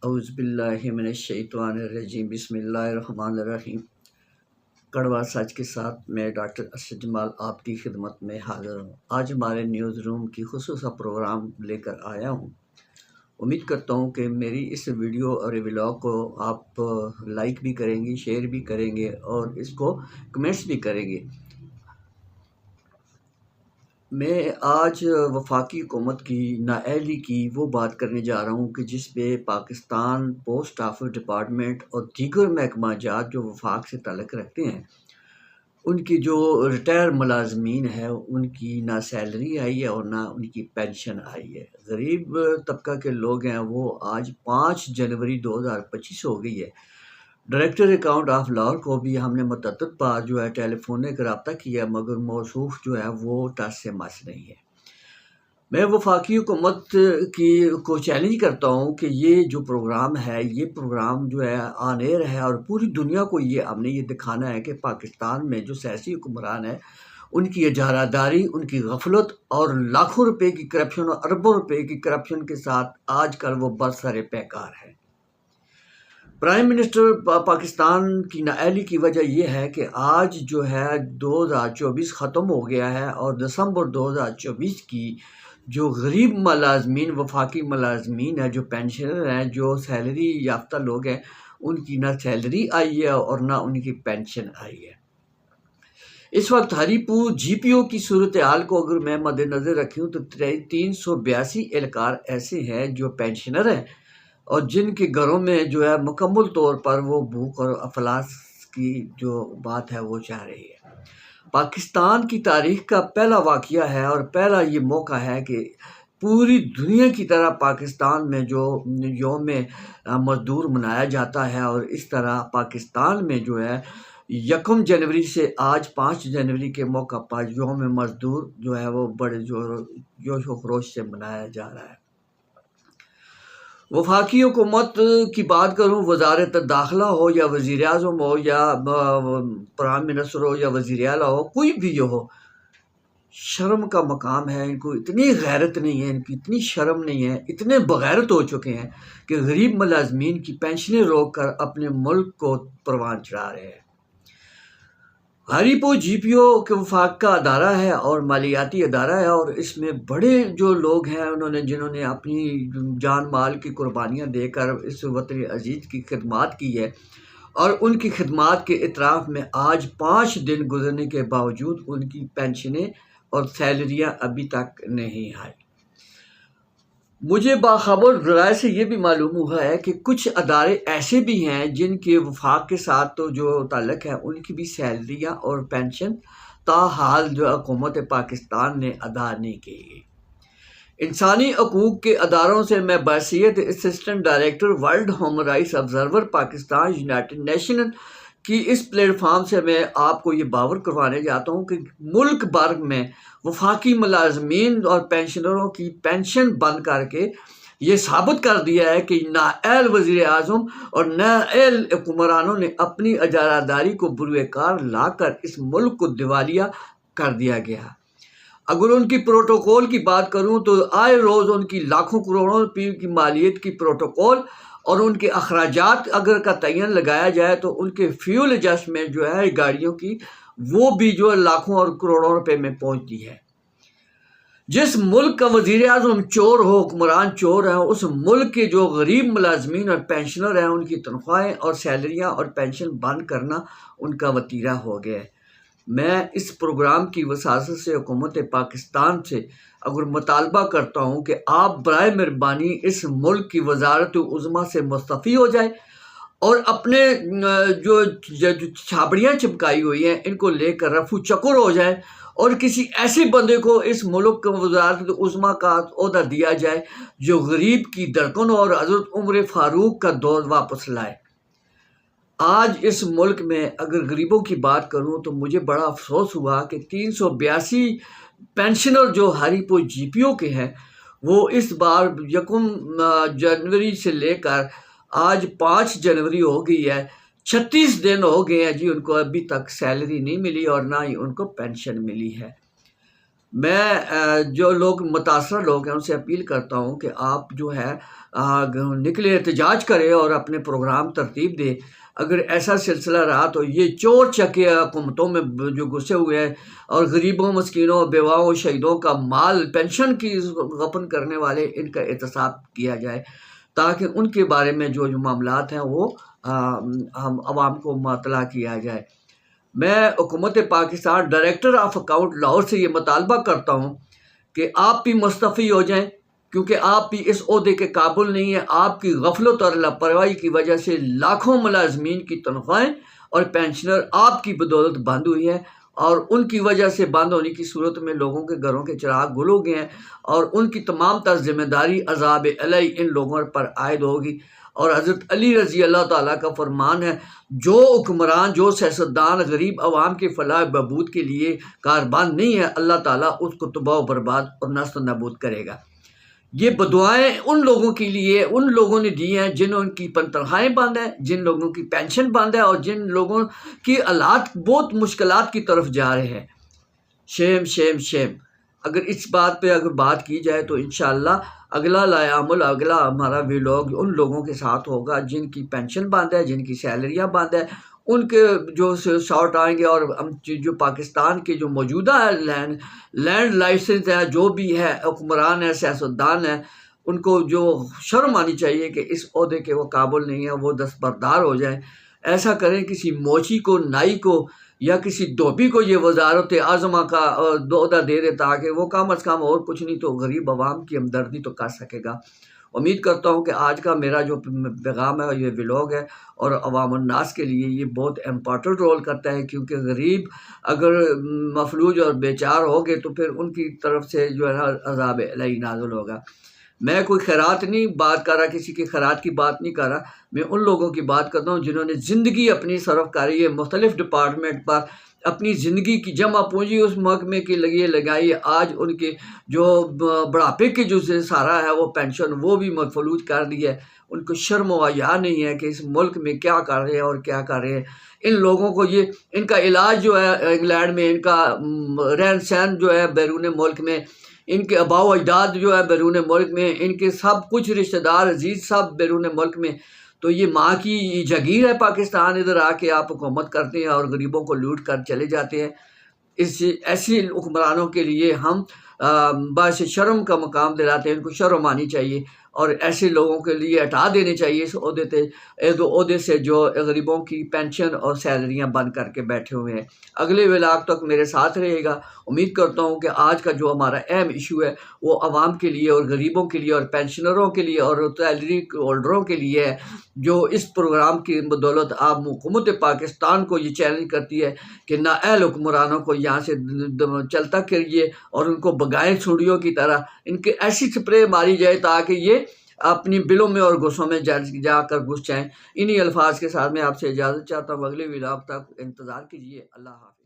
اعوذ باللہ من الشیطان الرجیم بسم اللہ الرحمن الرحیم۔ کڑوا سچ کے ساتھ میں ڈاکٹر اسد جمال آپ کی خدمت میں حاضر ہوں۔ آج ہمارے نیوز روم کی خصوصا پروگرام لے کر آیا ہوں۔ امید کرتا ہوں کہ میری اس ویڈیو اور ولاگ کو آپ لائک بھی کریں گے، شیئر بھی کریں گے اور اس کو کمنٹس بھی کریں گے۔ میں آج وفاقی حکومت کی نااہلی کی وہ بات کرنے جا رہا ہوں کہ جس پہ پاکستان پوسٹ آفس ڈپارٹمنٹ اور دیگر محکمہ جات جو وفاق سے تعلق رکھتے ہیں، ان کی جو ریٹائر ملازمین ہیں ان کی نہ سیلری آئی ہے اور نہ ان کی پینشن آئی ہے۔ غریب طبقہ کے لوگ ہیں وہ آج 5 جنوری 2025 ہو گئی ہے۔ ڈائریکٹر اکاؤنٹ آف لاہور کو بھی ہم نے متعدد بار جو ہے ٹیلی فونک رابطہ کیا مگر موصوف جو ہے وہ ٹس سے مس نہیں ہے۔ میں وفاقی حکومت کو چیلنج کرتا ہوں کہ یہ جو پروگرام ہے، یہ پروگرام جو ہے آن ایئر ہے اور پوری دنیا کو ہم نے یہ دکھانا ہے کہ پاکستان میں جو سیاسی حکمران ہیں ان کی اجارہ داری، ان کی غفلت اور لاکھوں روپے کی کرپشن اور اربوں روپے کی کرپشن کے ساتھ آج کل وہ برسر پیکار ہے۔ پرائم منسٹر پاکستان کی نااہلی کی وجہ یہ ہے کہ آج جو ہے 2024 ختم ہو گیا ہے اور دسمبر 2024 کی جو غریب ملازمین، وفاقی ملازمین ہیں، جو پینشنر ہیں، جو سیلری یافتہ لوگ ہیں، ان کی نہ سیلری آئی ہے اور نہ ان کی پینشن آئی ہے۔ اس وقت ہری پور جی پی او کی صورتحال کو اگر میں مد نظر رکھوں تو 382 اہلکار ایسے ہیں جو پینشنر ہیں اور جن کے گھروں میں جو ہے مکمل طور پر وہ بھوک اور افلاس کی جو بات ہے وہ چاہ رہی ہے۔ پاکستان کی تاریخ کا پہلا واقعہ ہے اور پہلا یہ موقع ہے کہ پوری دنیا کی طرح پاکستان میں جو یوم مزدور منایا جاتا ہے اور اس طرح پاکستان میں جو ہے 1 جنوری سے آج 5 جنوری کے موقع پر یوم مزدور جو ہے وہ بڑے جوش و خروش سے منایا جا رہا ہے۔ وفاقی حکومت کی بات کروں، وزارت داخلہ ہو یا وزیر اعظم ہو یا پرائم منسٹر ہو یا وزیر اعلیٰ ہو، کوئی بھی ہو، شرم کا مقام ہے۔ ان کو اتنی غیرت نہیں ہے، ان کی اتنی شرم نہیں ہے، اتنے بغیرت ہو چکے ہیں کہ غریب ملازمین کی پینشنیں روک کر اپنے ملک کو پروان چڑھا رہے ہیں۔ ہری پور جی پی او کے وفاق کا ادارہ ہے اور مالیاتی ادارہ ہے اور اس میں بڑے جو لوگ ہیں جنہوں نے اپنی جان مال کی قربانیاں دے کر اس وطن عزیز کی خدمات کی ہے اور ان کی خدمات کے اعتراف میں آج 5 دن گزرنے کے باوجود ان کی پینشنیں اور سیلریاں ابھی تک نہیں آئی۔ مجھے باخبر ذرائع سے یہ بھی معلوم ہوا ہے کہ کچھ ادارے ایسے بھی ہیں جن کے وفاق کے ساتھ تو جو تعلق ہے ان کی بھی سیلریاں اور پینشن تاحال جو حکومت پاکستان نے ادا نہیں کی گئی۔ انسانی حقوق کے اداروں سے میں بحیثیت assistant director world human rights observer Pakistan United nation کی اس پلیٹ فارم سے میں آپ کو یہ باور کروانے جاتا ہوں کہ ملک بھر میں وفاقی ملازمین اور پینشنروں کی پینشن بند کر کے یہ ثابت کر دیا ہے کہ نااہل وزیر اعظم اور نااہل حکمرانوں نے اپنی اجارہ داری کو بروئے کار لا کر اس ملک کو دیوالیہ کر دیا گیا۔ اگر ان کی پروٹوکول کی بات کروں تو آئے روز ان کی لاکھوں کروڑوں روپے کی مالیت کی پروٹوکول اور ان کے اخراجات اگر کا تعین لگایا جائے تو ان کے فیول ایڈجسٹمنٹ جو ہے گاڑیوں کی وہ بھی جو لاکھوں اور کروڑوں روپے میں پہنچتی ہے۔ جس ملک کا وزیر اعظم چور ہو، حکمران چور ہے، اس ملک کے جو غریب ملازمین اور پینشنر ہیں ان کی تنخواہیں اور سیلریاں اور پینشن بند کرنا ان کا وتیرہ ہو گیا ہے۔ میں اس پروگرام کی وساطت سے حکومت پاکستان سے اگر مطالبہ کرتا ہوں کہ آپ برائے مہربانی اس ملک کی وزارت عظمیٰ سے مستعفی ہو جائے اور اپنے جو چھابڑیاں چپکائی ہوئی ہیں ان کو لے کر رفو چکر ہو جائے اور کسی ایسے بندے کو اس ملک کو وزارت عظمیٰ کا عہدہ دیا جائے جو غریب کی دھڑکن اور حضرت عمر فاروق کا دور واپس لائے۔ آج اس ملک میں اگر غریبوں کی بات کروں تو مجھے بڑا افسوس ہوا کہ 382 پینشنر جو ہری پور جی پی او کے ہیں وہ اس بار 1 جنوری سے لے کر آج 5 جنوری ہو گئی ہے، 36 دن ہو گئے ہیں جی، ان کو ابھی تک سیلری نہیں ملی اور نہ ہی ان کو پینشن ملی ہے۔ میں جو لوگ متاثرہ لوگ ہیں ان سے اپیل کرتا ہوں کہ آپ جو ہے نکلے احتجاج کرے اور اپنے پروگرام ترتیب دے۔ اگر ایسا سلسلہ رہا تو یہ چور چکے حکومتوں میں جو گھسے ہوئے ہیں اور غریبوں، مسکینوں، بیواؤں، شہیدوں کا مال پینشن کی غپن کرنے والے، ان کا احتساب کیا جائے تاکہ ان کے بارے میں جو معاملات ہیں وہ ہم عوام کو مطلع کیا جائے۔ میں حکومت Pakistan director of account Lahore سے یہ مطالبہ کرتا ہوں کہ آپ بھی مستعفی ہو جائیں، کیونکہ آپ بھی اس عہدے کے قابل نہیں ہیں۔ آپ کی غفلت اور لاپرواہی کی وجہ سے لاکھوں ملازمین کی تنخواہیں اور پینشنر آپ کی بدولت بند ہوئی ہیں، اور ان کی وجہ سے بند ہونے کی صورت میں لوگوں کے گھروں کے چراغ گل ہو گئے ہیں، اور ان کی تمام تر ذمہ داری عذاب الہی ان لوگوں پر عائد ہوگی۔ اور حضرت علی رضی اللہ تعالیٰ کا فرمان ہے، جو حکمران، جو سیاستدان غریب عوام کی فلاح بہبود کے لیے کاربند نہیں ہے، اللہ تعالیٰ اس کو تباہ و برباد اور نیست و نابود کرے گا۔ یہ بدعائیں ان لوگوں کے لیے ان لوگوں نے دی ہیں جنہوں کی تنخواہیں بند ہیں، جن لوگوں کی پینشن بند ہے، اور جن لوگوں کی حالات بہت مشکلات کی طرف جا رہے ہیں۔ شیم شیم شیم۔ اگر اس بات پہ اگر بات کی جائے تو انشاءاللہ اگلا لائے عمل، اگلا ہمارا ویلاگ ان لوگوں کے ساتھ ہوگا جن کی پینشن بند ہے، جن کی سیلریاں بند ہے، ان کے جو شارٹ آئیں گے، اور جو پاکستان کے جو موجودہ لینڈ لائسنس ہے، جو بھی ہے حکمران ہے، سیاستدان ہے، ان کو جو شرم آنی چاہیے کہ اس عہدے کے وہ قابل نہیں ہیں، وہ دستبردار ہو جائیں۔ ایسا کریں کسی موچی کو، نائی کو، یا کسی دھوبی کو یہ وزارت عظمہ کا عہدہ دے دے، تاکہ وہ کم از کم اور کچھ نہیں تو غریب عوام کی ہمدردی تو کر سکے گا۔ امید کرتا ہوں کہ آج کا میرا جو پیغام ہے یہ ولاگ ہے، اور عوام الناس کے لیے یہ بہت امپورٹنٹ رول کرتا ہے، کیونکہ غریب اگر مفلوج اور بیچار ہو گئے تو پھر ان کی طرف سے جو ہے نا عذاب الہی نازل ہوگا۔ میں کوئی خیرات نہیں بات کر رہا، کسی کے خیرات کی بات نہیں کر رہا، میں ان لوگوں کی بات کرتا ہوں جنہوں نے زندگی اپنی صرف کری ہے مختلف ڈپارٹمنٹ پر، اپنی زندگی کی جمع پونجی اس محکمے کے لیے لگائی ہے۔ آج ان کے جو بڑھاپے کے جو سارا ہے وہ پینشن وہ بھی مفلوج کر دی ہے۔ ان کو شرم و حیا نہیں ہے کہ اس ملک میں کیا کر رہے ہیں اور کیا کر رہے ہیں۔ ان لوگوں کو یہ ان کا علاج جو ہے انگلینڈ میں، ان کا رہن سہن جو ہے بیرون ملک میں، ان کے آباء و اجداد جو ہے بیرون ملک میں، ان کے سب کچھ رشتہ دار عزیز سب بیرون ملک میں، تو یہ ماں کی جگیر ہے پاکستان، ادھر آ کے آپ حکومت کرتے ہیں اور غریبوں کو لوٹ کر چلے جاتے ہیں۔ ایسی حکمرانوں کے لیے ہم باعث شرم کا مقام دلاتے ہیں، ان کو شرم آنی چاہیے، اور ایسے لوگوں کے لیے ہٹا دینے چاہیے اس عہدے سے جو غریبوں کی پینشن اور سیلریاں بند کر کے بیٹھے ہوئے ہیں۔ اگلے ولاگ تک میرے ساتھ رہے گا۔ امید کرتا ہوں کہ آج کا جو ہمارا اہم ایشو ہے وہ عوام کے لیے اور غریبوں کے لیے اور پینشنروں کے لیے اور سیلری ہولڈروں کے لیے ہے، جو اس پروگرام کی بدولت آپ حکومت پاکستان کو یہ چیلنج کرتی ہے کہ نااہل حکمرانوں کو یہاں سے چلتا کریے اور ان کو بگائیں چھڑیوں کی طرح، ان کے ایسی سپرے ماری جائے تاکہ یہ اپنی بلوں میں اور غصوں میں جا کر گھس جائیں۔ انہی الفاظ کے ساتھ میں آپ سے اجازت چاہتا ہوں، اگلے ولاگ تک انتظار کیجیے۔ اللہ حافظ۔